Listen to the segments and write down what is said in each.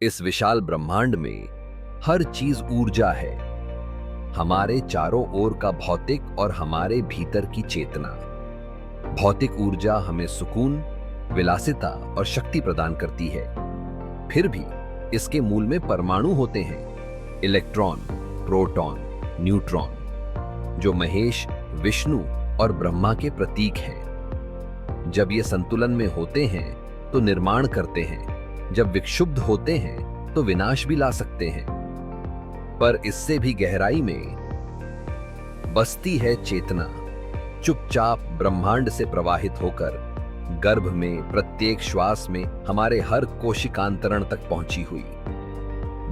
इस विशाल ब्रह्मांड में हर चीज ऊर्जा है। हमारे चारों ओर का भौतिक और हमारे भीतर की चेतना। भौतिक ऊर्जा हमें सुकून, विलासिता और शक्ति प्रदान करती है। फिर भी इसके मूल में परमाणु होते हैं, इलेक्ट्रॉन, प्रोटॉन, न्यूट्रॉन, जो महेश, विष्णु और ब्रह्मा के प्रतीक हैं। जब ये संतुलन में होते हैं तो निर्माण करते हैं, जब विक्षुब्ध होते हैं तो विनाश भी ला सकते हैं। पर इससे भी गहराई में बसती है चेतना, चुपचाप ब्रह्मांड से प्रवाहित होकर गर्भ में, प्रत्येक श्वास में, हमारे हर कोशिकांतरण तक पहुंची हुई।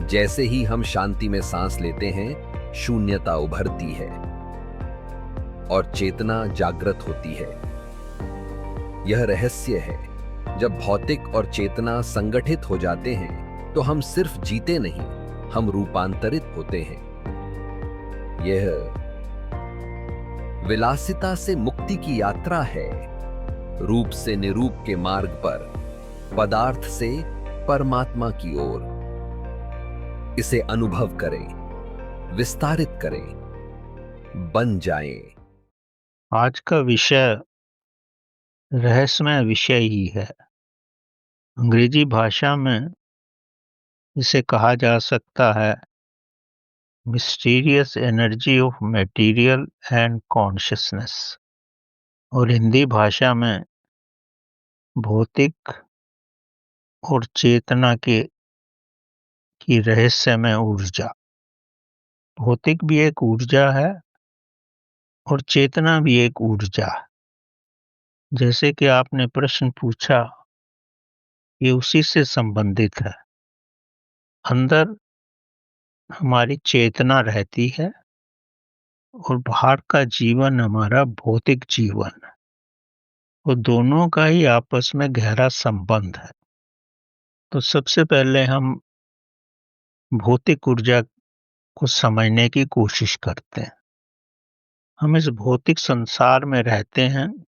जैसे ही हम शांति में सांस लेते हैं, शून्यता उभरती है और चेतना जागृत होती है। यह रहस्य है। जब भौतिक और चेतना संगठित हो जाते हैं तो हम सिर्फ जीते नहीं, हम रूपांतरित होते हैं। यह विलासिता से मुक्ति की यात्रा है, रूप से निरूप के मार्ग पर, पदार्थ से परमात्मा की ओर। इसे अनुभव करें, विस्तारित करें, बन जाएं। आज का विषय रहस्यमय विषय ही है। अंग्रेजी भाषा में इसे कहा जा सकता है mysterious energy of material and consciousness, और हिंदी भाषा में भौतिक और चेतना की रहस्यमय ऊर्जा। भौतिक भी एक ऊर्जा है और चेतना भी एक ऊर्जा है। जैसे कि आपने प्रश्न पूछा, ये उसी से संबंधित है। अंदर हमारी चेतना रहती है और बाहर का जीवन हमारा भौतिक जीवन है, और दोनों का ही आपस में गहरा संबंध है। तो सबसे पहले हम भौतिक ऊर्जा को समझने की कोशिश करते हैं। हम इस भौतिक संसार में रहते हैं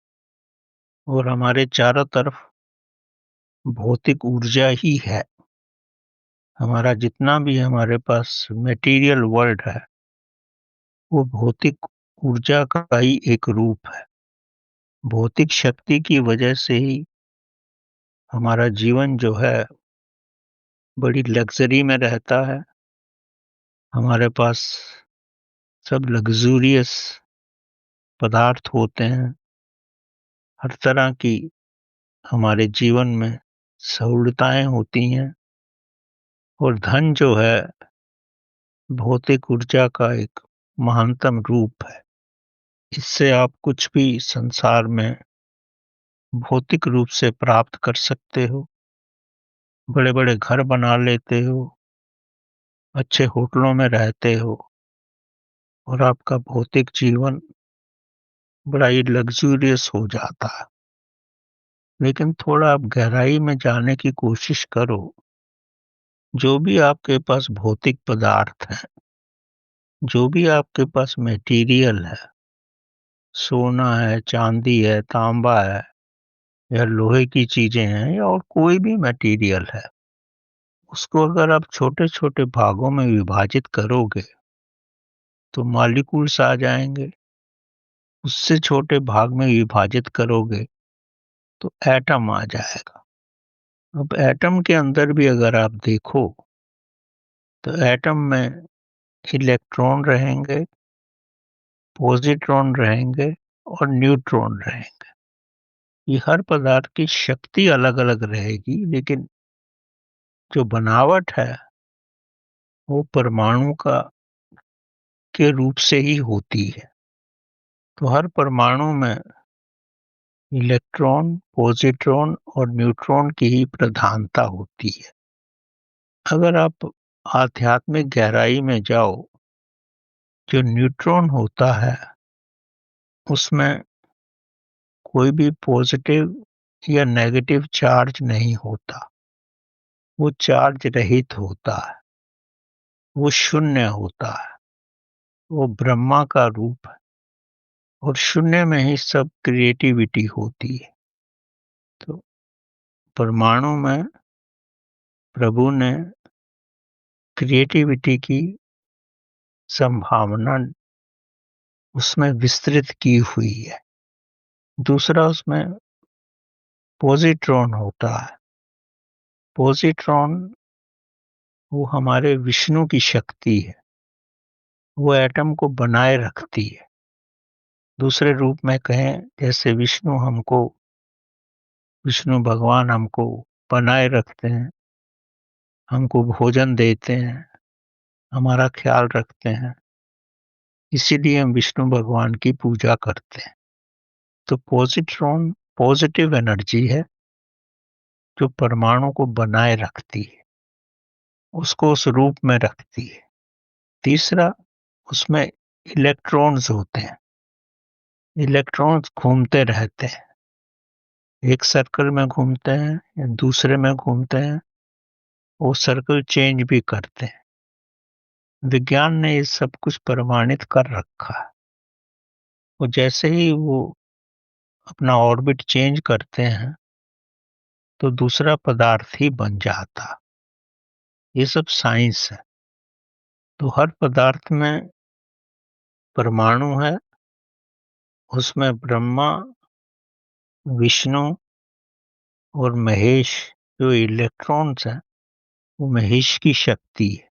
और हमारे चारों तरफ भौतिक ऊर्जा ही है। हमारा जितना भी हमारे पास मटेरियल वर्ल्ड है, वो भौतिक ऊर्जा का ही एक रूप है। भौतिक शक्ति की वजह से ही हमारा जीवन जो है बड़ी लग्जरी में रहता है। हमारे पास सब लग्जूरियस पदार्थ होते हैं। हर तरह की हमारे जीवन में सहूलताएं होती हैं, और धन जो है भौतिक ऊर्जा का एक महानतम रूप है। इससे आप कुछ भी संसार में भौतिक रूप से प्राप्त कर सकते हो। बड़े-बड़े घर बना लेते हो, अच्छे होटलों में रहते हो, और आपका भौतिक जीवन बड़ा ही लग्जूरियस हो जाता है। लेकिन थोड़ा आप गहराई में जाने की कोशिश करो। जो भी आपके पास भौतिक पदार्थ है, जो भी आपके पास मटेरियल है, सोना है, चांदी है, तांबा है, या लोहे की चीजें हैं, या और कोई भी मटेरियल है, उसको अगर आप छोटे-छोटे भागों में विभाजित करोगे, तो मॉलिक्यूल्स आ जाएंगे। उससे छोटे भाग में विभाजित करोगे तो एटम आ जाएगा। अब एटम के अंदर भी अगर आप देखो, तो एटम में इलेक्ट्रॉन रहेंगे, पॉजिट्रॉन रहेंगे और न्यूट्रॉन रहेंगे। ये हर पदार्थ की शक्ति अलग-अलग रहेगी, लेकिन जो बनावट है वो परमाणु का के रूप से ही होती है। तो हर परमाणु में इलेक्ट्रॉन, पॉजिट्रॉन और न्यूट्रॉन की ही प्रधानता होती है। अगर आप आध्यात्मिक गहराई में जाओ, जो न्यूट्रॉन होता है उसमें कोई भी पॉजिटिव या नेगेटिव चार्ज नहीं होता। वो चार्ज रहित होता है, वो शून्य होता है, वो ब्रह्मा का रूप है, और शून्य में ही सब क्रिएटिविटी होती है। तो परमाणु में प्रभु ने क्रिएटिविटी की संभावना उसमें विस्तृत की हुई है। दूसरा उसमें पॉजिट्रॉन होता है। पॉजिट्रॉन वो हमारे विष्णु की शक्ति है, वो एटम को बनाए रखती है। दूसरे रूप में कहें, जैसे विष्णु भगवान हमको बनाए रखते हैं, हमको भोजन देते हैं, हमारा ख्याल रखते हैं, इसीलिए हम विष्णु भगवान की पूजा करते हैं। तो पॉजिट्रॉन पॉजिटिव एनर्जी है जो परमाणु को बनाए रखती है, उसको उस रूप में रखती है। तीसरा, उसमें इलेक्ट्रॉन्स होते हैं। इलेक्ट्रॉन्स घूमते रहते हैं, एक सर्कल में घूमते हैं या दूसरे में घूमते हैं, वो सर्कल चेंज भी करते हैं। विज्ञान ने ये सब कुछ प्रमाणित कर रखा है। और जैसे ही वो अपना ऑर्बिट चेंज करते हैं तो दूसरा पदार्थ ही बन जाता। ये सब साइंस है। तो हर पदार्थ में परमाणु है, उसमें ब्रह्मा, विष्णु और महेश जो इलेक्ट्रॉन्स हैं, वो महेश की शक्ति है।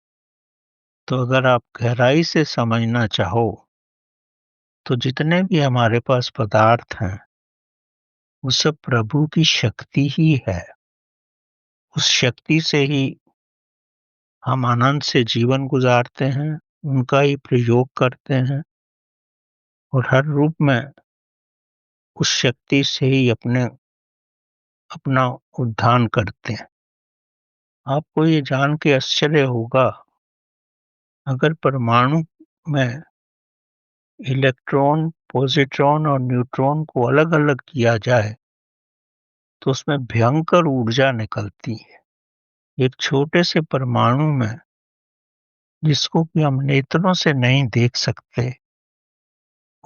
तो अगर आप गहराई से समझना चाहो तो जितने भी हमारे पास पदार्थ हैं वो सब प्रभु की शक्ति ही है। उस शक्ति से ही हम आनंद से जीवन गुजारते हैं, उनका ही प्रयोग करते हैं और हर रूप में उस शक्ति से ही अपना उद्धार करते हैं। आपको ये जान के आश्चर्य होगा, अगर परमाणु में इलेक्ट्रॉन, पॉजिट्रॉन और न्यूट्रॉन को अलग-अलग किया जाए तो उसमें भयंकर ऊर्जा निकलती है। एक छोटे से परमाणु में, जिसको कि हम नेत्रों से नहीं देख सकते,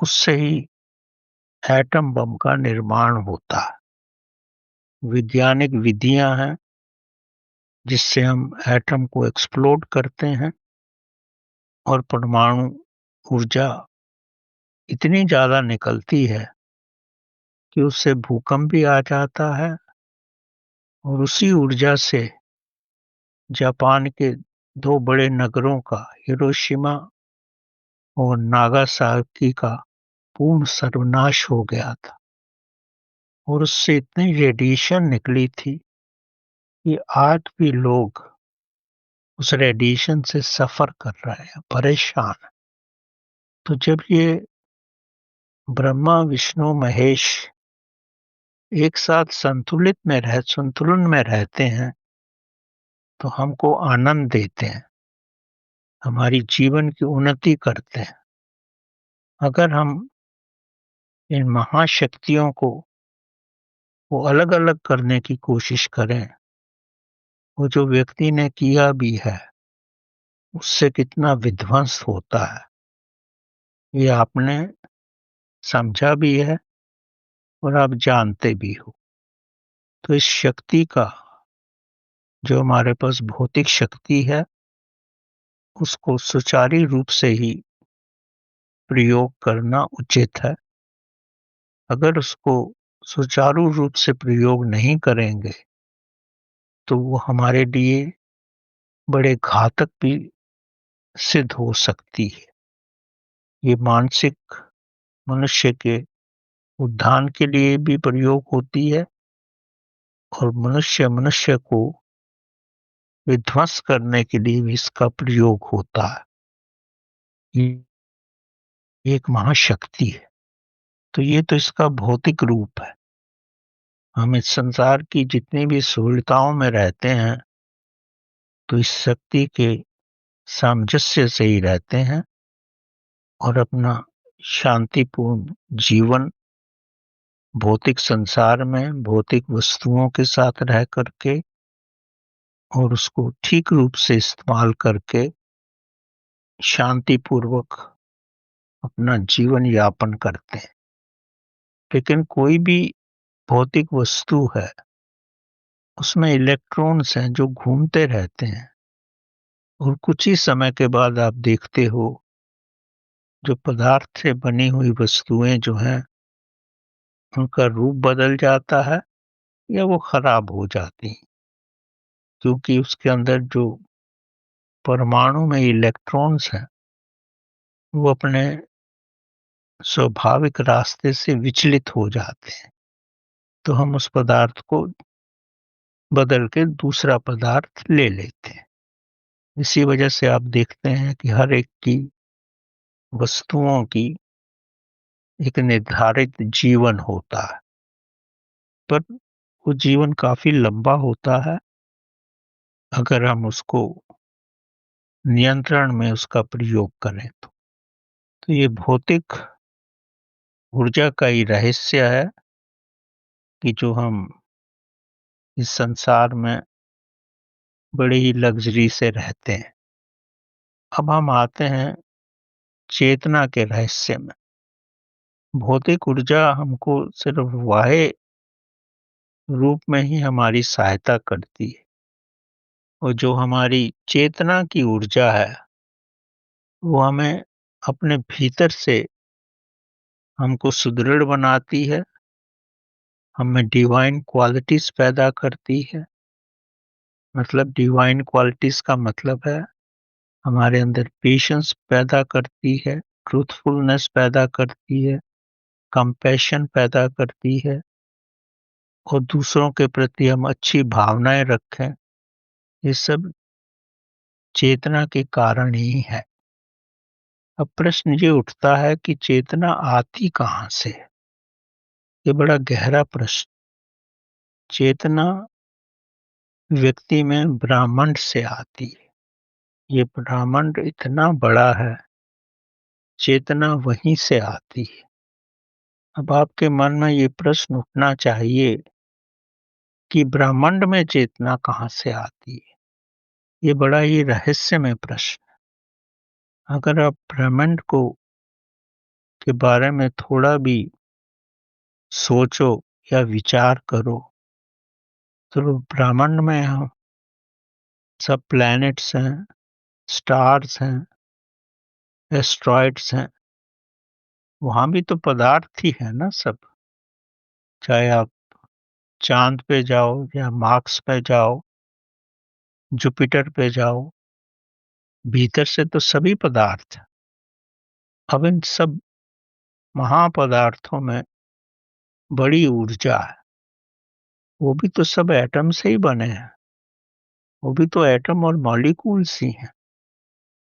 उससे ही एटम बम का निर्माण होता है। वैज्ञानिक विधियां हैं जिससे हम एटम को एक्सप्लोड करते हैं और परमाणु ऊर्जा इतनी ज्यादा निकलती है कि उससे भूकंप भी आ जाता है और उसी ऊर्जा से जापान के दो बड़े नगरों का, हिरोशिमा और नागासाकी का, पूर्ण सर्वनाश हो गया था। और उससे इतनी रेडिएशन निकली थी कि आज भी लोग उस रेडिएशन से सफर कर रहे हैं, परेशान हैं। तो जब ये ब्रह्मा, विष्णु, महेश एक साथ संतुलन में रहते हैं तो हमको आनंद देते हैं, हमारी जीवन की उन्नति करते हैं। अगर हम इन महाशक्तियों को वो अलग-अलग करने की कोशिश करें, वो जो व्यक्ति ने किया भी है, उससे कितना विध्वंस होता है, ये आपने समझा भी है और आप जानते भी हो। तो इस शक्ति का, जो हमारे पास भौतिक शक्ति है, उसको सुचारू रूप से ही प्रयोग करना उचित है। अगर उसको सुचारू रूप से प्रयोग नहीं करेंगे तो वो हमारे लिए बड़े घातक भी सिद्ध हो सकती है। ये मानसिक मनुष्य के उद्धार के लिए भी प्रयोग होती है और मनुष्य को विध्वंस करने के लिए भी इसका प्रयोग होता है। ये एक महाशक्ति है। तो ये तो इसका भौतिक रूप है। हम इस संसार की जितनी भी सुविधाओं में रहते हैं तो इस शक्ति के सामंजस्य से ही रहते हैं और अपना शांतिपूर्ण जीवन भौतिक संसार में भौतिक वस्तुओं के साथ रह करके और उसको ठीक रूप से इस्तेमाल करके शांतिपूर्वक अपना जीवन यापन करते हैं। लेकिन कोई भी भौतिक वस्तु है, उसमें इलेक्ट्रॉन्स हैं जो घूमते रहते हैं। और कुछ ही समय के बाद आप देखते हो जो पदार्थ से बनी हुई वस्तुएं जो हैं उनका रूप बदल जाता है या वो खराब हो जाती हैं, क्योंकि उसके अंदर जो परमाणु में इलेक्ट्रॉन्स हैं वो अपने स्वाभाविक रास्ते से विचलित हो जाते हैं। तो हम उस पदार्थ को बदल के दूसरा पदार्थ ले लेते हैं। इसी वजह से आप देखते हैं कि हर एक की वस्तुओं की एक निर्धारित जीवन होता है, पर वो जीवन काफी लंबा होता है अगर हम उसको नियंत्रण में उसका प्रयोग करें तो। तो ये भौतिक ऊर्जा का ही रहस्य है कि जो हम इस संसार में बड़ी ही लग्जरी से रहते हैं। अब हम आते हैं चेतना के रहस्य में। भौतिक ऊर्जा हमको सिर्फ बाह्य रूप में ही हमारी सहायता करती है और जो हमारी चेतना की ऊर्जा है वो हमें अपने भीतर से हमको सुदृढ़ बनाती है, हमें डिवाइन क्वालिटीज पैदा करती है। मतलब डिवाइन क्वालिटीज का मतलब है हमारे अंदर पेशेंस पैदा करती है, ट्रूथफुलनेस पैदा करती है, कंपैशन पैदा करती है और दूसरों के प्रति हम अच्छी भावनाएं रखें। ये सब चेतना के कारण ही है। अब प्रश्न ये उठता है कि चेतना आती कहाँ से है? ये बड़ा गहरा प्रश्न। चेतना व्यक्ति में ब्रह्मांड से आती है। ये ब्रह्मांड इतना बड़ा है, चेतना वहीं से आती है। अब आपके मन में ये प्रश्न उठना चाहिए कि ब्रह्मांड में चेतना कहाँ से आती है? ये बड़ा ही रहस्यमय प्रश्न है। अगर आप ब्रह्मांड को के बारे में थोड़ा भी सोचो या विचार करो तो ब्रह्मांड में हम सब प्लैनेट्स हैं, स्टार्स हैं, एस्ट्रॉइड्स हैं, वहाँ भी तो पदार्थ ही है ना सब। चाहे आप चाँद पे जाओ या मार्स पे जाओ, जुपिटर पे जाओ, भीतर से तो सभी पदार्थ हैं। अब इन सब महापदार्थों में बड़ी ऊर्जा है। वो भी तो सब एटम से ही बने हैं। वो भी तो एटम और मॉलिक्यूल्स ही हैं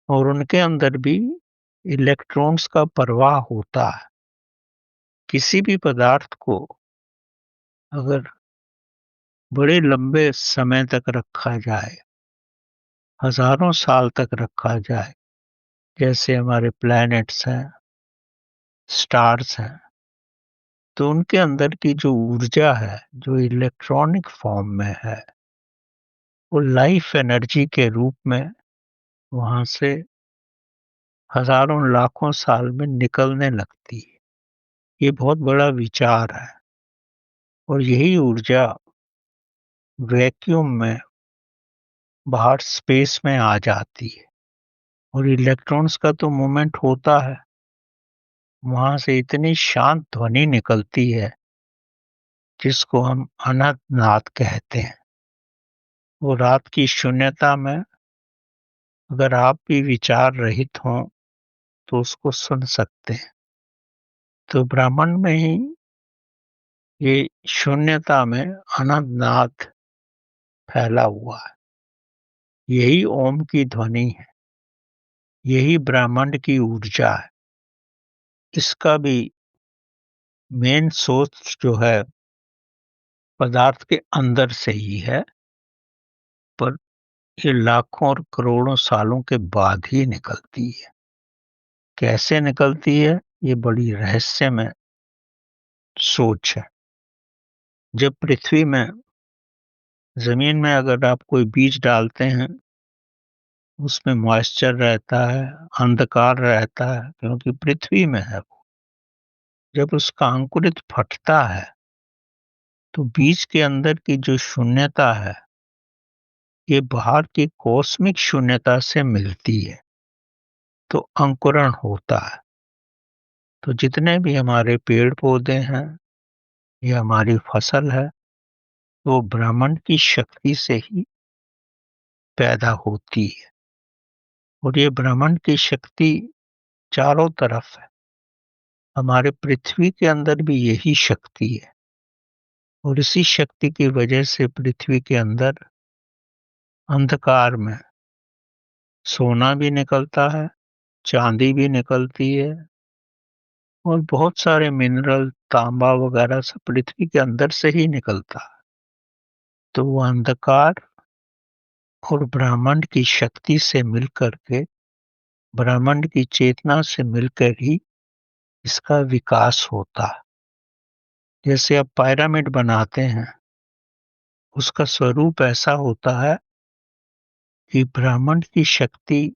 और उनके अंदर भी इलेक्ट्रॉन्स का प्रवाह होता है। किसी भी पदार्थ को अगर बड़े लंबे समय तक रखा जाए, हजारों साल तक रखा जाए, जैसे हमारे प्लैनेट्स हैं, स्टार्स हैं, तो उनके अंदर की जो ऊर्जा है, जो इलेक्ट्रॉनिक फॉर्म में है, वो लाइफ एनर्जी के रूप में वहां से हजारों लाखों साल में निकलने लगती है। ये बहुत बड़ा विचार है और यही ऊर्जा वैक्यूम में बाहर स्पेस में आ जाती है और इलेक्ट्रॉन्स का तो मूवमेंट होता है। वहां से इतनी शांत ध्वनि निकलती है जिसको हम अनंत नाद कहते हैं। वो रात की शून्यता में अगर आप भी विचार रहित हों तो उसको सुन सकते हैं। तो ब्रह्मांड में ही ये शून्यता में अनंत नाद फैला हुआ है। यही ओम की ध्वनि है, यही ब्रह्मांड की ऊर्जा है। इसका भी मेन सोर्स जो है पदार्थ के अंदर से ही है, पर ये लाखों और करोड़ों सालों के बाद ही निकलती है। कैसे निकलती है ये बड़ी रहस्यमय सोच है। जब पृथ्वी में जमीन में अगर आप कोई बीज डालते हैं उसमें मॉइस्चर रहता है, अंधकार रहता है क्योंकि पृथ्वी में है वो। जब उसका अंकुरित फटता है तो बीज के अंदर की जो शून्यता है ये बाहर की कॉस्मिक शून्यता से मिलती है, तो अंकुरण होता है। तो जितने भी हमारे पेड़-पौधे हैं, ये हमारी फसल है, वो ब्रह्मांड की शक्ति से ही पैदा होती है। और ये ब्रह्मांड की शक्ति चारों तरफ है। हमारे पृथ्वी के अंदर भी यही शक्ति है और इसी शक्ति की वजह से पृथ्वी के अंदर अंधकार में सोना भी निकलता है, चांदी भी निकलती है और बहुत सारे मिनरल, तांबा वगैरह सब पृथ्वी के अंदर से ही निकलता है। तो वो अंधकार और ब्रह्मांड की शक्ति से मिलकर के, ब्रह्मांड की चेतना से मिलकर ही इसका विकास होता है। जैसे आप पिरामिड बनाते हैं, उसका स्वरूप ऐसा होता है कि ब्रह्मांड की शक्ति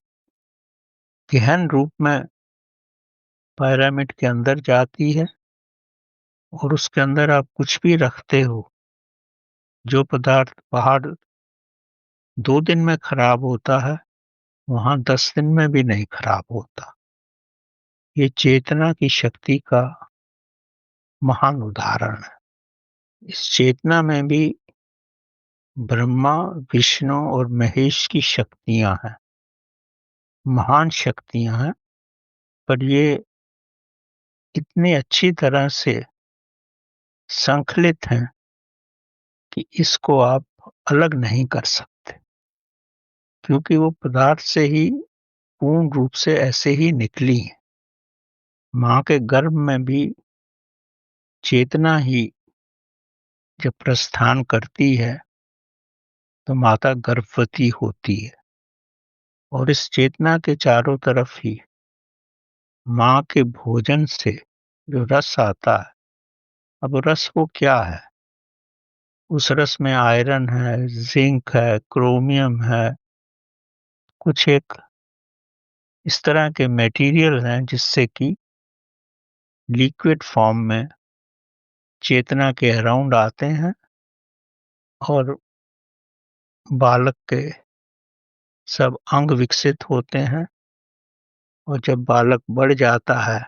गहन रूप में पिरामिड के अंदर जाती है और उसके अंदर आप कुछ भी रखते हो, जो पदार्थ बाहर 2 दिन में खराब होता है, वहाँ 10 दिन में भी नहीं खराब होता। ये चेतना की शक्ति का महान उदाहरण है। इस चेतना में भी ब्रह्मा, विष्णु और महेश की शक्तियाँ हैं, महान शक्तियाँ हैं, पर ये इतनी अच्छी तरह से संकलित हैं कि इसको आप अलग नहीं कर सकते, क्योंकि वो पदार्थ से ही पूर्ण रूप से ऐसे ही निकली हैं। माँ के गर्भ में भी चेतना ही जब प्रस्थान करती है, तो माता गर्भवती होती है और इस चेतना के चारों तरफ ही माँ के भोजन से जो रस आता है, अब रस वो क्या है? उस रस में आयरन है, ज़िंक है, क्रोमियम है, कुछ एक इस तरह के मटेरियल हैं जिससे कि लिक्विड फॉर्म में चेतना के अराउंड आते हैं और बालक के सब अंग विकसित होते हैं और जब बालक बढ़ जाता है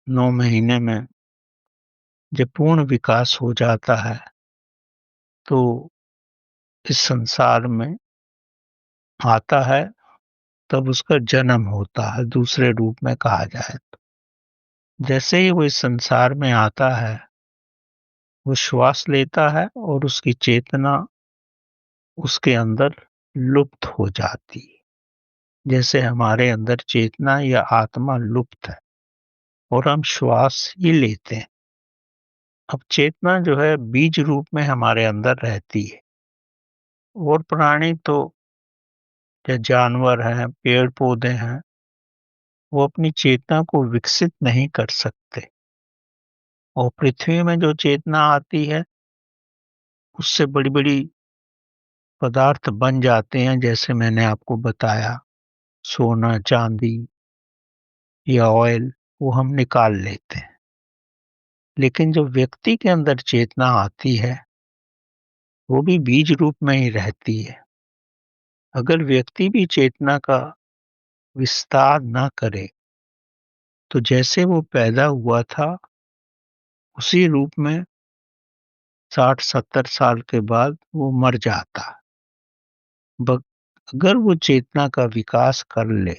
9 महीने में, जब पूर्ण विकास हो जाता है, तो इस संसार में आता है, तब उसका जन्म होता है, दूसरे रूप में कहा जाए तो। जैसे ही वो इस संसार में आता है, वो श्वास लेता है और उसकी चेतना उसके अंदर लुप्त हो जाती है। जैसे हमारे अंदर चेतना या आत्मा लुप्त है और हम श्वास ही लेते हैं। अब चेतना जो है बीज रूप में हमारे अंदर रहती है और प्राणी तो या जानवर हैं, पेड़-पौधे हैं, वो अपनी चेतना को विकसित नहीं कर सकते और पृथ्वी में जो चेतना आती है, उससे बड़ी-बड़ी पदार्थ बन जाते हैं, जैसे मैंने आपको बताया, सोना, चांदी या ऑयल, वो हम निकाल लेते हैं। लेकिन जो व्यक्ति के अंदर चेतना आती है, वो भी बीज रूप में ही रहती है। अगर व्यक्ति भी चेतना का विस्तार ना करे, तो जैसे वो पैदा हुआ था, उसी रूप में 60-70 साल के बाद वो मर जाता। ब अगर वो चेतना का विकास कर ले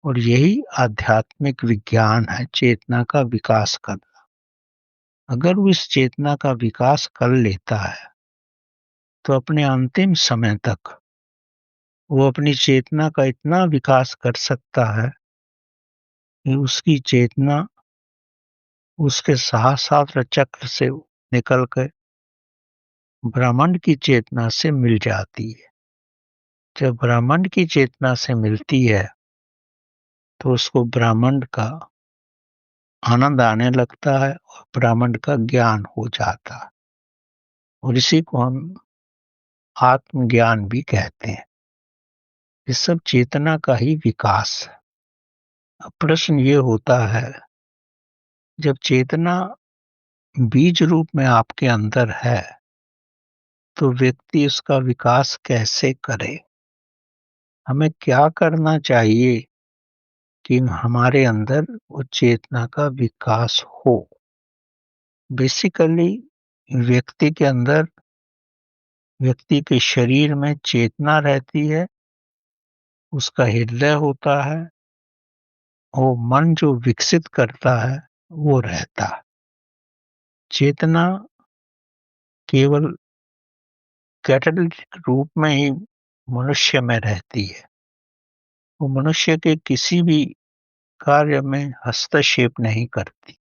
और यही आध्यात्मिक विज्ञान है, चेतना का विकास करना। अगर वो इस चेतना का विकास कर लेता है, तो अपने अंतिम समय तक वो अपनी चेतना का इतना विकास कर सकता है कि उसकी चेतना उसके सहस्रार चक्र से निकल के ब्रह्मांड की चेतना से मिल जाती है। जब ब्रह्मांड की चेतना से मिलती है, तो उसको ब्रह्मांड का आनंद आने लगता है और ब्रह्मांड का ज्ञान हो जाता है और इसी को हम आत्मज्ञान भी कहते हैं। ये सब चेतना का ही विकास है। अब प्रश्न ये होता है, जब चेतना बीज रूप में आपके अंदर है, तो व्यक्ति उसका विकास कैसे करे? हमें क्या करना चाहिए कि हमारे अंदर वो चेतना का विकास हो? बेसिकली व्यक्ति के अंदर, व्यक्ति के शरीर में चेतना रहती है, उसका हृदय होता है, और मन जो विकसित करता है वो रहता है। चेतना केवल कैटालिटिक रूप में ही मनुष्य में रहती है। वो मनुष्य के किसी भी कार्य में हस्तक्षेप नहीं करती।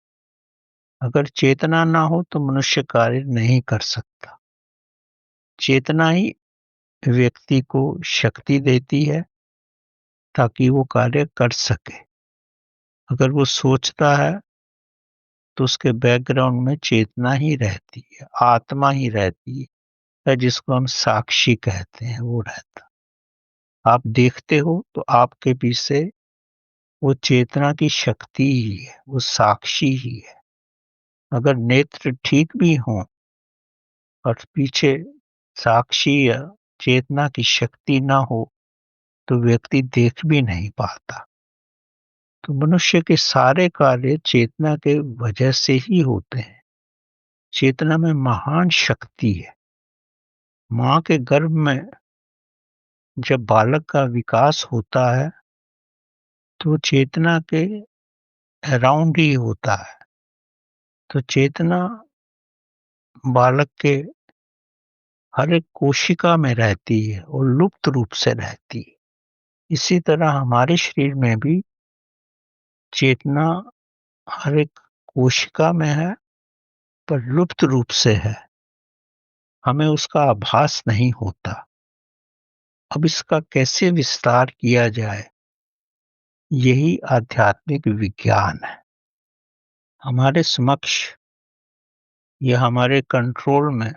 अगर चेतना ना हो तो मनुष्य कार्य नहीं कर सकता। चेतना ही व्यक्ति को शक्ति देती है ताकि वो कार्य कर सके। अगर वो सोचता है तो उसके बैकग्राउंड में चेतना ही रहती है, आत्मा ही रहती है, जिसको हम साक्षी कहते हैं, वो रहता। आप देखते हो तो आपके पीछे वो चेतना की शक्ति ही है, वो साक्षी ही है। अगर नेत्र ठीक भी हों और पीछे साक्षी या चेतना की शक्ति ना हो तो व्यक्ति देख भी नहीं पाता। तो मनुष्य के सारे कार्य चेतना के वजह से ही होते हैं। चेतना में महान शक्ति है। माँ के गर्भ में जब बालक का विकास होता है तो चेतना के अराउंड ही होता है। तो चेतना बालक के हर एक कोशिका में रहती है और लुप्त रूप से रहती है। इसी तरह हमारे शरीर में भी चेतना हर एक कोशिका में है, पर लुप्त रूप से है। हमें उसका आभास नहीं होता। अब इसका कैसे विस्तार किया जाए, यही आध्यात्मिक विज्ञान है। हमारे समक्ष या हमारे कंट्रोल में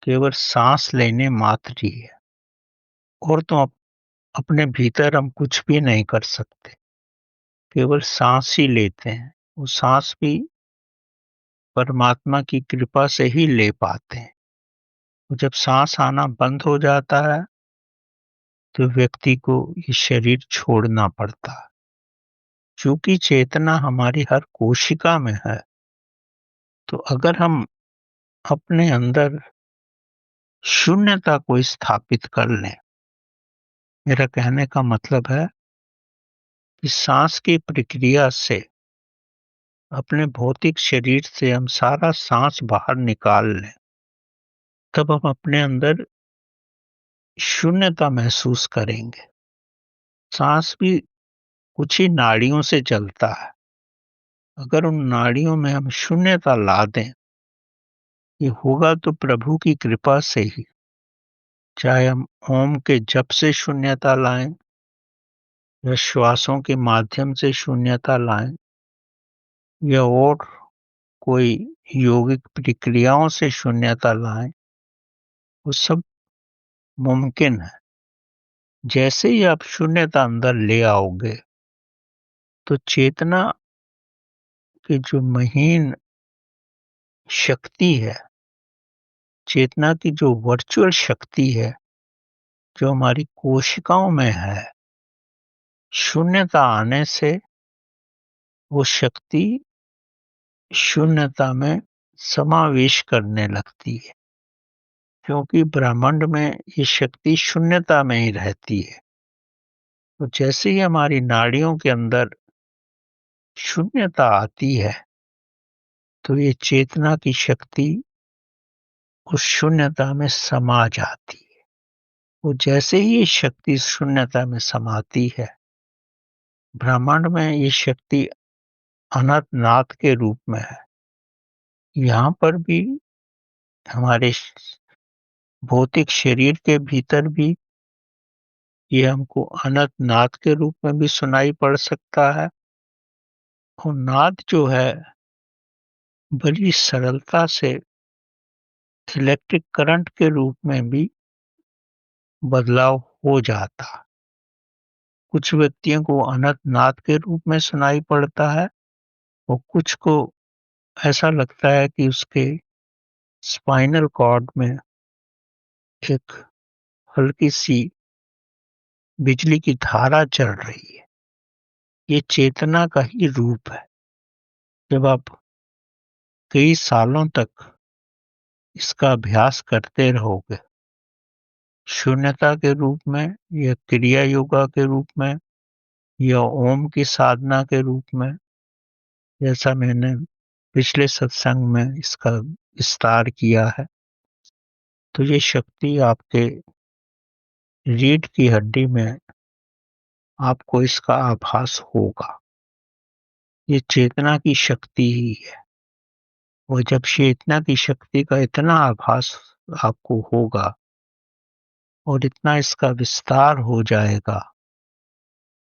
केवल सांस लेने मात्र ही है, और तो अपने भीतर हम कुछ भी नहीं कर सकते, केवल सांस ही लेते हैं। वो सांस भी परमात्मा की कृपा से ही ले पाते हैं। जब सांस आना बंद हो जाता है तो व्यक्ति को ये शरीर छोड़ना पड़ता है। चूंकि चेतना हमारी हर कोशिका में है, तो अगर हम अपने अंदर शून्यता को स्थापित कर लें, मेरा कहने का मतलब है कि सांस की प्रक्रिया से अपने भौतिक शरीर से हम सारा सांस बाहर निकाल लें, तब हम अपने अंदर शून्यता महसूस करेंगे। सांस भी कुछ ही नाड़ियों से चलता है। अगर उन नाड़ियों में हम शून्यता ला दें, ये होगा तो प्रभु की कृपा से ही। चाहे हम ओम के जप से शून्यता लाएं या श्वासों के माध्यम से शून्यता लाएं या और कोई योगिक प्रक्रियाओं से शून्यता लाएं, वो सब मुमकिन है। जैसे ही आप शून्यता अंदर ले आओगे तो चेतना की जो महीन शक्ति है, चेतना की जो वर्चुअल शक्ति है, जो हमारी कोशिकाओं में है, शून्यता आने से वो शक्ति शून्यता में समावेश करने लगती है। क्योंकि ब्रह्मांड में ये शक्ति शून्यता में ही रहती है। तो जैसे ही हमारी नाड़ियों के अंदर शून्यता आती है तो ये चेतना की शक्ति उस शून्यता में समा जाती है। वो जैसे ही ये शक्ति शून्यता में समाती है, ब्रह्मांड में ये शक्ति अनंत नाद के रूप में है। यहाँ पर भी हमारे भौतिक शरीर के भीतर भी ये हमको अनंत नाद के रूप में भी सुनाई पड़ सकता है। और नाद जो है बड़ी सरलता से इलेक्ट्रिक करंट के रूप में भी बदलाव हो जाता। कुछ व्यक्तियों को अनंत नाद के रूप में सुनाई पड़ता है और कुछ को ऐसा लगता है कि उसके स्पाइनल कॉर्ड में एक हल्की-सी बिजली की धारा चल रही है। ये चेतना का ही रूप है। जब आप कई सालों तक इसका अभ्यास करते रहोगे, शून्यता के रूप में या क्रिया योगा के रूप में या ओम की साधना के रूप में, जैसा मैंने पिछले सत्संग में इसका विस्तार किया है, तो ये शक्ति आपके रीढ़ की हड्डी में आपको इसका आभास होगा। ये चेतना की शक्ति ही है। और जब चेतना की शक्ति का इतना आभास आपको होगा और इतना इसका विस्तार हो जाएगा,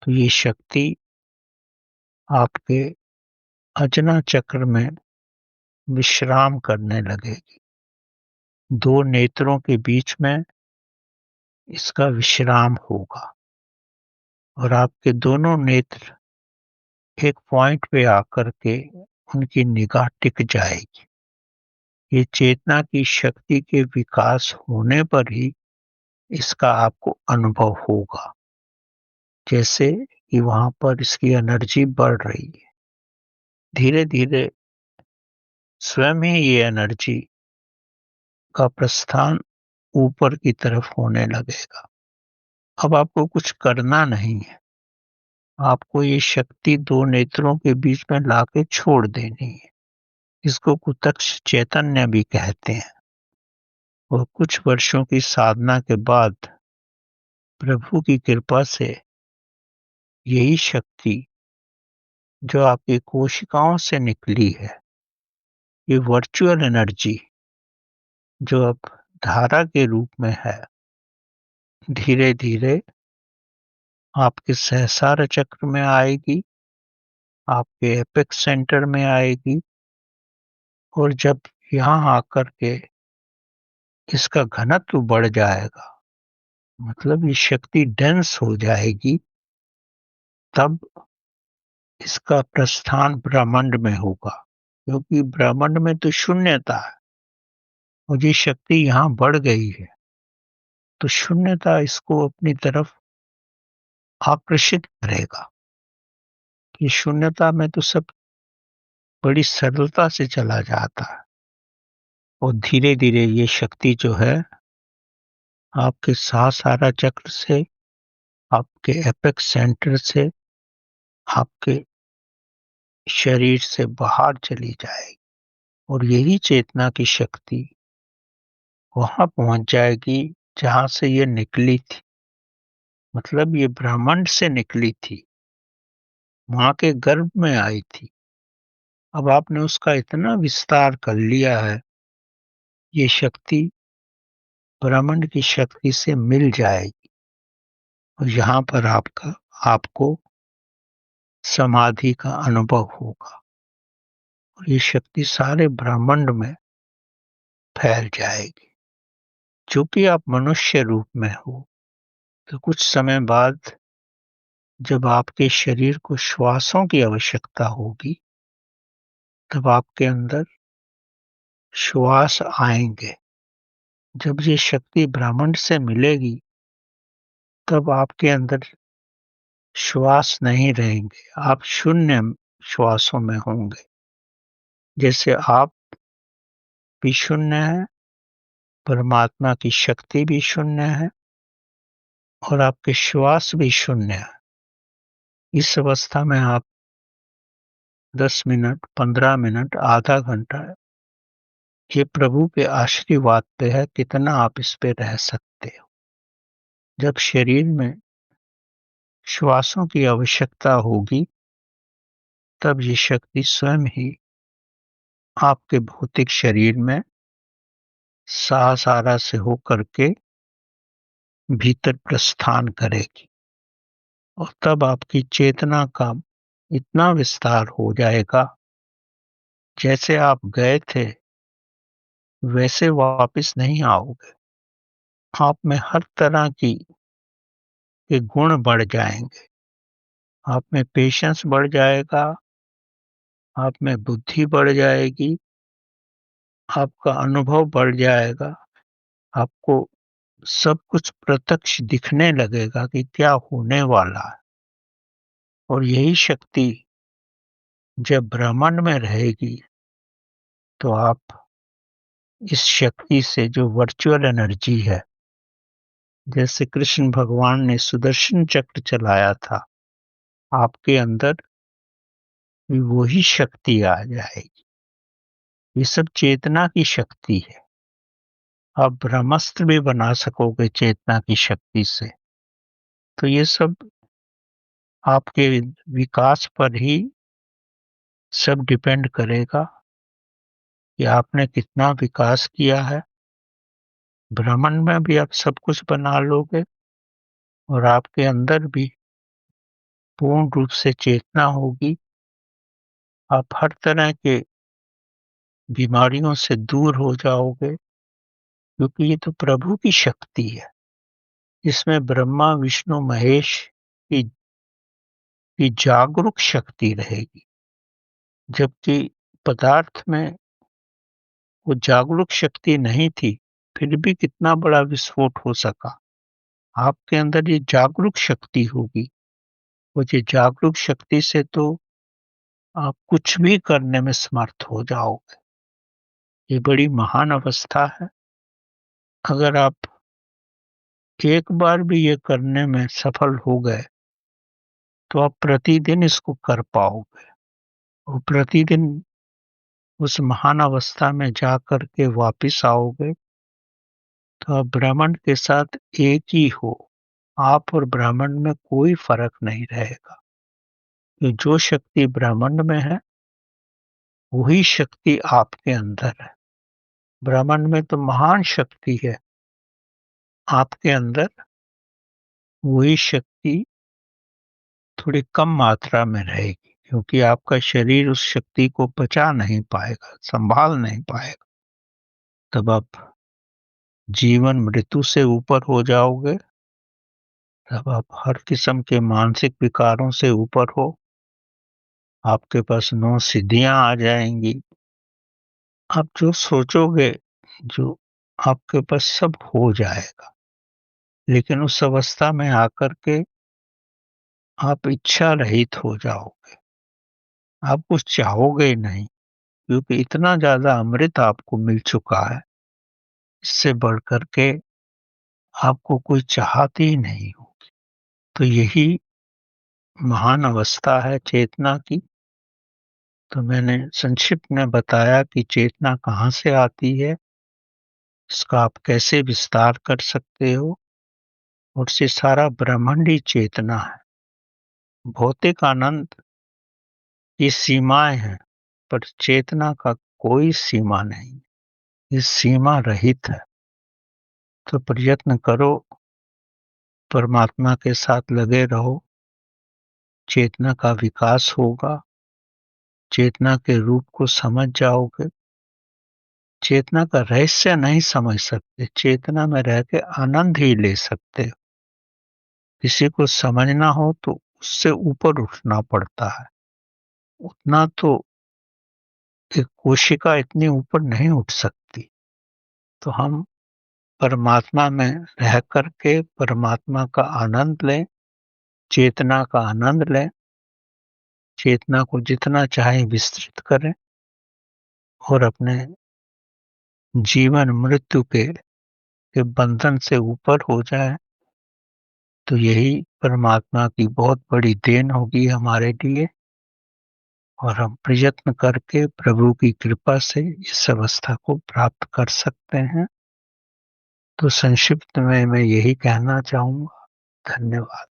तो ये शक्ति आपके अजना चक्र में विश्राम करने लगेगी। 2 नेत्रों के बीच में इसका विश्राम होगा और आपके दोनों नेत्र एक पॉइंट पे आकर के उनकी निगाह टिक जाएगी। ये चेतना की शक्ति के विकास होने पर ही इसका आपको अनुभव होगा। जैसे कि वहाँ पर इसकी एनर्जी बढ़ रही है। धीरे-धीरे स्वयं ही ये एनर्जी का प्रस्थान ऊपर की तरफ होने लगेगा। अब आपको कुछ करना नहीं है। आपको ये शक्ति 2 नेत्रों के बीच में लाके छोड़ देनी है। इसको कुतक्ष चैतन्य भी कहते हैं। और कुछ वर्षों की साधना के बाद प्रभु की कृपा से यही शक्ति जो आपकी कोशिकाओं से निकली है, ये वर्चुअल एनर्जी जो अब धारा के रूप में है, धीरे-धीरे आपके सहस्रार चक्र में आएगी, आपके एपेक्स सेंटर में आएगी और जब यहाँ आकर के इसका घनत्व बढ़ जाएगा, मतलब ये शक्ति डेंस हो जाएगी, तब इसका प्रस्थान ब्रह्मांड में होगा। क्योंकि ब्रह्मांड में तो शून्यता है और ये शक्ति यहाँ बढ़ गई है, तो शून्यता इसको अपनी तरफ आकर्षित करेगा। कि शून्यता में तो सब बड़ी सरलता से चला जाता है और धीरे-धीरे ये शक्ति जो है आपके सहस्रार चक्र से, आपके एपेक्स सेंटर से, आपके शरीर से बाहर चली जाएगी और यही चेतना की शक्ति वहां पहुंच जाएगी जहां से ये निकली थी। मतलब ये ब्रह्मांड से निकली थी, मां के गर्भ में आई थी। अब आपने उसका इतना विस्तार कर लिया है, ये शक्ति ब्रह्मांड की शक्ति से मिल जाएगी और यहाँ पर आपको समाधि का अनुभव होगा और ये शक्ति सारे ब्रह्मांड में फैल जाएगी। चूंकि आप मनुष्य रूप में हो, तो कुछ समय बाद जब आपके शरीर को श्वासों की आवश्यकता होगी, तब आपके अंदर श्वास आएंगे। जब ये शक्ति ब्रह्मांड से मिलेगी, तब आपके अंदर श्वास नहीं रहेंगे, आप शून्य श्वासों में होंगे। जैसे आप भी शून्य है, परमात्मा की शक्ति भी शून्य है और आपके श्वास भी शून्य है। इस अवस्था में आप 10 मिनट, 15 मिनट, आधा घंटा, ये प्रभु के आशीर्वाद पे है कितना आप इस पे रह सकते हो। जब शरीर में श्वासों की आवश्यकता होगी, तब ये शक्ति स्वयं ही आपके भौतिक शरीर में सहस्रार से होकर के भीतर प्रस्थान करेगी और तब आपकी चेतना का इतना विस्तार हो जाएगा, जैसे आप गए थे वैसे वापस नहीं आओगे। आप में हर तरह की के गुण बढ़ जाएंगे। आप में पेशेंस बढ़ जाएगा, आप में बुद्धि बढ़ जाएगी, आपका अनुभव बढ़ जाएगा, आपको सब कुछ प्रत्यक्ष दिखने लगेगा कि क्या होने वाला है। और यही शक्ति जब ब्रह्मांड में रहेगी तो आप इस शक्ति से जो वर्चुअल एनर्जी है, जैसे कृष्ण भगवान ने सुदर्शन चक्र चलाया था, आपके अंदर भी वही शक्ति आ जाएगी। ये सब चेतना की शक्ति है। आप ब्रह्मास्त्र भी बना सकोगे चेतना की शक्ति से। तो ये सब आपके विकास पर ही सब डिपेंड करेगा कि आपने कितना विकास किया है। ब्रह्मांड में भी आप सब कुछ बना लोगे और आपके अंदर भी पूर्ण रूप से चेतना होगी। आप हर तरह के बीमारियों से दूर हो जाओगे, क्योंकि ये तो प्रभु की शक्ति है। इसमें ब्रह्मा विष्णु महेश की जागरूक शक्ति रहेगी, जबकि पदार्थ में वो जागरूक शक्ति नहीं थी, फिर भी कितना बड़ा विस्फोट हो सका। आपके अंदर ये जागरूक शक्ति होगी, वो ये जागरूक शक्ति से तो आप कुछ भी करने में समर्थ हो जाओगे। ये बड़ी महान अवस्था है। अगर आप एक बार भी ये करने में सफल हो गए तो आप प्रतिदिन इसको कर पाओगे और प्रतिदिन उस महान अवस्था में जाकर के वापिस आओगे तो आप ब्रह्मांड के साथ एक ही हो। आप और ब्रह्मांड में कोई फर्क नहीं रहेगा। ये जो शक्ति ब्रह्मांड में है वही शक्ति आपके अंदर है। ब्रह्मांड में तो महान शक्ति है, आपके अंदर वही शक्ति थोड़ी कम मात्रा में रहेगी, क्योंकि आपका शरीर उस शक्ति को पचा नहीं पाएगा, संभाल नहीं पाएगा। तब आप जीवन मृत्यु से ऊपर हो जाओगे। तब आप हर किस्म के मानसिक विकारों से ऊपर हो। आपके पास 9 सिद्धियां आ जाएंगी। आप जो सोचोगे, जो आपके पास सब हो जाएगा। लेकिन उस अवस्था में आकर के आप इच्छा रहित हो जाओगे। आप कुछ चाहोगे ही नहीं, क्योंकि इतना ज्यादा अमृत आपको मिल चुका है। इससे बढ़कर के आपको कोई चाहती ही नहीं होगी। तो यही महान अवस्था है चेतना की। तो मैंने संक्षिप्त में बताया कि चेतना कहाँ से आती है, इसका आप कैसे विस्तार कर सकते हो, और से सारा ब्रह्मांड ही चेतना है। भौतिक आनंद की सीमाएं हैं, पर चेतना का कोई सीमा नहीं, ये सीमा रहित है। तो प्रयत्न करो, परमात्मा के साथ लगे रहो, चेतना का विकास होगा। चेतना के रूप को समझ जाओगे। चेतना का रहस्य नहीं समझ सकते, चेतना में रह के आनंद ही ले सकते हो। किसी को समझना हो तो उससे ऊपर उठना पड़ता है। उतना तो एक कोशिका इतनी ऊपर नहीं उठ सकती। तो हम परमात्मा में रह करके परमात्मा का आनंद लें, चेतना का आनंद लें, चेतना को जितना चाहे विस्तृत करें और अपने जीवन मृत्यु के बंधन से ऊपर हो जाए। तो यही परमात्मा की बहुत बड़ी देन होगी हमारे लिए, और हम प्रयत्न करके प्रभु की कृपा से इस अवस्था को प्राप्त कर सकते हैं। तो संक्षिप्त में मैं यही कहना चाहूँगा। धन्यवाद।